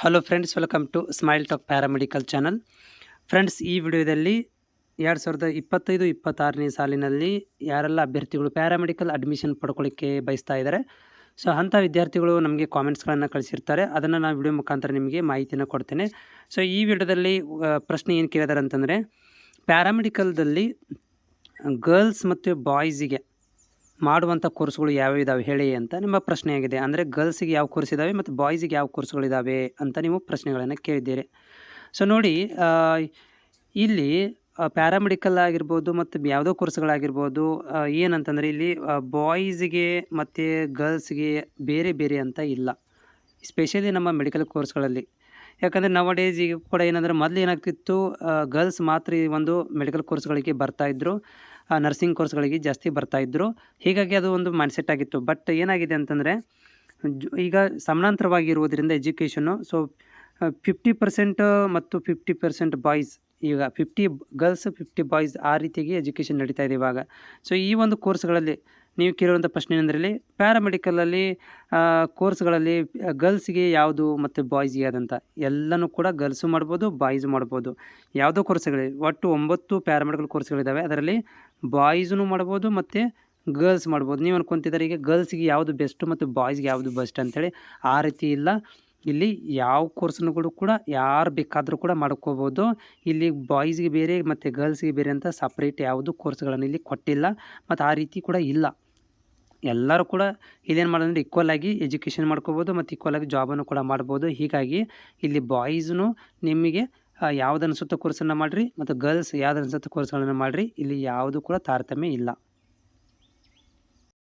Hello friends, welcome to smile talk paramedical channel. Friends, ಈ ವಿಡಿಯೋದಲ್ಲಿ 2025-26ನೇ ಸಾಲಿನಲ್ಲಿ ಯಾರೆಲ್ಲ ಅಭ್ಯರ್ಥಿಗಳು ಪ್ಯಾರಾಮೆಡಿಕಲ್ ಅಡ್ಮಿಷನ್ ಪಡ್ಕೊಳ್ಳಿಕ್ಕೆ ಬಯಸ್ತಾ ಇದ್ದಾರೆ, ಸೊ ಅಂಥ ವಿದ್ಯಾರ್ಥಿಗಳು ನಮಗೆ ಕಾಮೆಂಟ್ಸ್ಗಳನ್ನು ಕಳಿಸಿರ್ತಾರೆ. ಅದನ್ನು ನಾನು ವಿಡಿಯೋ ಮುಖಾಂತರ ನಿಮಗೆ ಮಾಹಿತಿಯನ್ನು ಕೊಡ್ತೇನೆ. ಸೊ ಈ ವಿಡಿಯೋದಲ್ಲಿ ಪ್ರಶ್ನೆ ಏನು ಕೇಳಿದ್ದಾರೆ ಅಂತಂದರೆ, ಪ್ಯಾರಾಮೆಡಿಕಲ್ದಲ್ಲಿ ಗರ್ಲ್ಸ್ ಮತ್ತು ಬಾಯ್ಸಿಗೆ ಮಾಡುವಂಥ ಕೋರ್ಸ್ಗಳು ಯಾವ್ಯಾವ ಇದ್ದಾವೆ ಹೇಳಿ ಅಂತ ನಿಮ್ಮ ಪ್ರಶ್ನೆಯಾಗಿದೆ. ಅಂದರೆ ಗರ್ಲ್ಸಿಗೆ ಯಾವ ಕೋರ್ಸ್ ಇದ್ದಾವೆ ಮತ್ತು ಬಾಯ್ಸಿಗೆ ಯಾವ ಕೋರ್ಸ್ಗಳಿದ್ದಾವೆ ಅಂತ ನೀವು ಪ್ರಶ್ನೆಗಳನ್ನು ಕೇಳಿದ್ದೀರಿ. ಸೊ ನೋಡಿ, ಇಲ್ಲಿ ಪ್ಯಾರಾಮೆಡಿಕಲ್ ಆಗಿರ್ಬೋದು ಮತ್ತು ಯಾವುದೋ ಕೋರ್ಸ್ಗಳಾಗಿರ್ಬೋದು, ಏನಂತಂದರೆ ಇಲ್ಲಿ ಬಾಯ್ಸಿಗೆ ಮತ್ತು ಗರ್ಲ್ಸ್ಗೆ ಬೇರೆ ಬೇರೆ ಅಂತ ಇಲ್ಲ, ಸ್ಪೆಷಲಿ ನಮ್ಮ ಮೆಡಿಕಲ್ ಕೋರ್ಸ್ಗಳಲ್ಲಿ. ಯಾಕಂದರೆ ನವ ಡೇಸ್ ಈಗ ಕೂಡ ಏನಂದರೆ, ಮೊದಲು ಏನಾಗ್ತಿತ್ತು, ಗರ್ಲ್ಸ್ ಮಾತ್ರ ಈ ಒಂದು ಮೆಡಿಕಲ್ ಕೋರ್ಸ್ಗಳಿಗೆ ಬರ್ತಾಯಿದ್ರು, ನರ್ಸಿಂಗ್ ಕೋರ್ಸ್ಗಳಿಗೆ ಜಾಸ್ತಿ ಬರ್ತಾಯಿದ್ರು. ಹೀಗಾಗಿ ಅದು ಒಂದು ಮೈಂಡ್ಸೆಟ್ ಆಗಿತ್ತು. ಬಟ್ ಏನಾಗಿದೆ ಅಂತಂದರೆ, ಈಗ ಸಮಾನಾಂತರವಾಗಿರುವುದರಿಂದ ಎಜುಕೇಷನ್ನು, ಸೊ 50% ಮತ್ತು 50% ಬಾಯ್ಸ್, ಈಗ 50 ಗರ್ಲ್ಸ್ 50 ಬಾಯ್ಸ್, ಆ ರೀತಿಯಾಗಿ ಎಜುಕೇಷನ್ ನಡೀತಾ ಇದೆ ಇವಾಗ. ಸೊ ಈ ಒಂದು ಕೋರ್ಸ್ಗಳಲ್ಲಿ ನೀವು ಕೇಳುವಂಥ ಪ್ರಶ್ನೆ ಏನಂದರೆ, ಪ್ಯಾರಾಮೆಡಿಕಲಲ್ಲಿ ಕೋರ್ಸ್ಗಳಲ್ಲಿ ಗರ್ಲ್ಸ್ಗೆ ಯಾವುದು ಮತ್ತು ಬಾಯ್ಸ್ಗೆ ಯಾವುದಂತ. ಎಲ್ಲನೂ ಕೂಡ ಗರ್ಲ್ಸು ಮಾಡ್ಬೋದು, ಬಾಯ್ಸು ಮಾಡ್ಬೋದು. ಯಾವುದೋ ಕೋರ್ಸ್ಗಳಿವೆ, ಒಟ್ಟು 9 ಪ್ಯಾರಾಮೆಡಿಕಲ್ ಕೋರ್ಸ್ಗಳಿದ್ದಾವೆ. ಅದರಲ್ಲಿ ಬಾಯ್ಸೂ ಮಾಡ್ಬೋದು ಮತ್ತು ಗರ್ಲ್ಸ್ ಮಾಡ್ಬೋದು. ನೀವು ಅನ್ಕೊತಿದ್ದಾರೆ ಈಗ ಗರ್ಲ್ಸ್ಗೆ ಯಾವುದು ಬೆಸ್ಟು ಮತ್ತು ಬಾಯ್ಸ್ಗೆ ಯಾವುದು ಬೆಸ್ಟ್ ಅಂತೇಳಿ. ಆ ರೀತಿ ಇಲ್ಲ. ಇಲ್ಲಿ ಯಾವ ಕೋರ್ಸ್ನುಗಳು ಕೂಡ ಯಾರು ಬೇಕಾದರೂ ಕೂಡ ಮಾಡ್ಕೋಬೋದು. ಇಲ್ಲಿ ಬಾಯ್ಸ್ಗೆ ಬೇರೆ ಮತ್ತು ಗರ್ಲ್ಸ್ಗೆ ಬೇರೆ ಅಂತ ಸಪ್ರೇಟ್ ಯಾವುದು ಕೋರ್ಸ್ಗಳನ್ನು ಇಲ್ಲಿ ಕೊಟ್ಟಿಲ್ಲ, ಮತ್ತು ಆ ರೀತಿ ಕೂಡ ಇಲ್ಲ. ಎಲ್ಲರೂ ಕೂಡ ಇಲ್ಲೇನು ಮಾಡೋದಂದರೆ ಈಕ್ವಲ್ ಆಗಿ ಎಜುಕೇಷನ್ ಮಾಡ್ಕೋಬೋದು ಮತ್ತು ಈಕ್ವಲ್ ಆಗಿ ಜಾಬನ್ನು ಕೂಡ ಮಾಡ್ಬೋದು. ಹೀಗಾಗಿ ಇಲ್ಲಿ ಬಾಯ್ಸ್ನು ನಿಮಗೆ ಯಾವ್ದು ಅನಿಸುತ್ತೋ ಕೋರ್ಸನ್ನು ಮಾಡಿರಿ ಮತ್ತು ಗರ್ಲ್ಸ್ ಯಾವ್ದು ಅನಿಸುತ್ತೋ ಕೋರ್ಸ್ಗಳನ್ನು ಮಾಡಿರಿ. ಇಲ್ಲಿ ಯಾವುದು ಕೂಡ ತಾರತಮ್ಯ ಇಲ್ಲ.